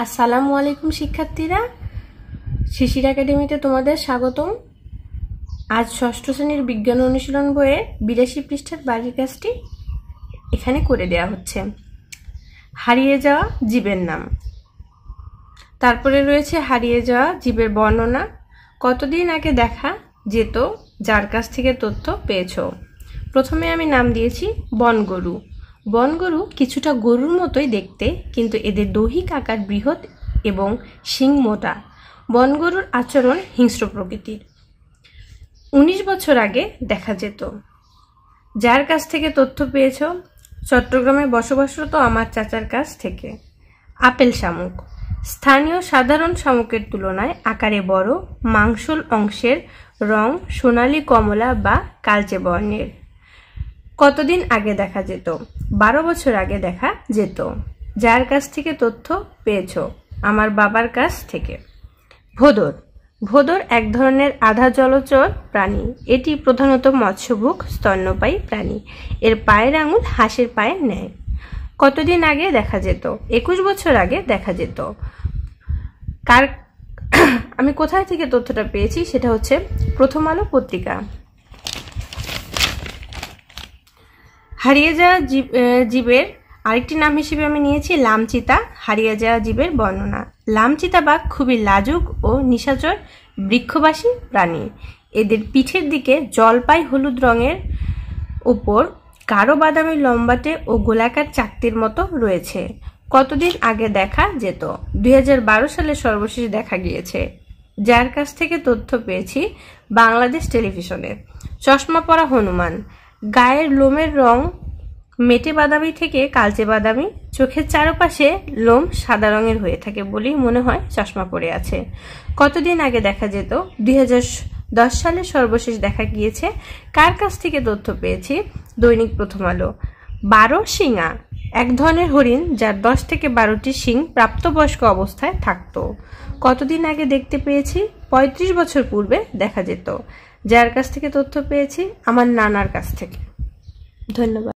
আসসালামু আলাইকুম শিক্ষার্থীরা, শিশির একাডেমিতে তোমাদের স্বাগতম। আজ ষষ্ঠ শ্রেণীর বিজ্ঞান অনুশীলন বইয়ে 82 পৃষ্ঠার বাড়ির কাজটি এখানে করে দেয়া হচ্ছে। হারিয়ে যাওয়া জীবের নাম, তারপরে রয়েছে হারিয়ে যাওয়া জীবের বর্ণনা, কতদিন আগে দেখা যেত, যার কাছ থেকে তথ্য পেয়েছ। প্রথমে আমি নাম দিয়েছি বনগরু। বনগরু কিছুটা গরুর মতোই দেখতে, কিন্তু এদের দৈহিক আকার বৃহৎ এবং শিং মোটা। বনগরুর আচরণ হিংস্র প্রকৃতির। 19 বছর আগে দেখা যেত। যার কাছ থেকে তথ্য পেয়েছ, চট্টগ্রামে বসবাসরত আমার চাচার কাছ থেকে। আপেল শামুক স্থানীয় সাধারণ শামুকের তুলনায় আকারে বড়, মাংসল অংশের রং সোনালী কমলা বা কালচে বর্ণের। কতদিন আগে দেখা যেত? 12 বছর আগে দেখা যেত। যার কাছ থেকে তথ্য পেয়েছ? আমার বাবার কাছ থেকে। ভোঁদর ভোঁদর এক ধরনের আধা জলচর প্রাণী। এটি প্রধানত মৎস্যভুক স্তন্যপায়ী প্রাণী। এর পায়ের আঙুল হাঁসের পায়ের ন্যায়। কতদিন আগে দেখা যেত? 21 বছর আগে দেখা যেত। আমি কোথায় থেকে তথ্যটা পেয়েছি সেটা হচ্ছে প্রথম আলো পত্রিকা। হারিয়ে যাওয়া জীবের আরেকটি নাম হিসেবে আমি নিয়েছি লামচিতা। হারিয়ে যাওয়া জীবের বর্ণনা। লামচিতা বাঘ খুবই লাজুক ও নিশাচর বৃক্ষবাসী প্রাণী। এদের পিঠের দিকে জলপাই হলুদ রঙের উপর গাঢ় বাদামি লম্বাটে ও গোলাকার চাকতির মতো রয়েছে। কতদিন আগে দেখা যেত? 2012 সালে সর্বশেষ দেখা গিয়েছে। যার কাছ থেকে তথ্য পেয়েছি বাংলাদেশ টেলিভিশনে। চশমা পরা হনুমান। গায়ের লোমের রং মেটে বাদামি থেকে কালচে বাদামি। চোখের চারপাশে লোম সাদা রঙের হয়ে থাকে বলেই মনে হয় চশমা পরে আছে। কতদিন আগে দেখা যেত? 2010 সালে সর্বশেষ দেখা গিয়েছে। কার কাছ থেকে তথ্য পেয়েছি? দৈনিক প্রথম আলো। 12 শিঙা এক ধরনের হরিণ, যার 10 থেকে 12টি শিং প্রাপ্তবয়স্ক অবস্থায় থাকত। কতদিন আগে দেখতে পেয়েছি? 35 বছর পূর্বে দেখা যেত। যার কাছ থেকে তথ্য পেয়েছি? আমার নানার কাছ থেকে। ধন্যবাদ।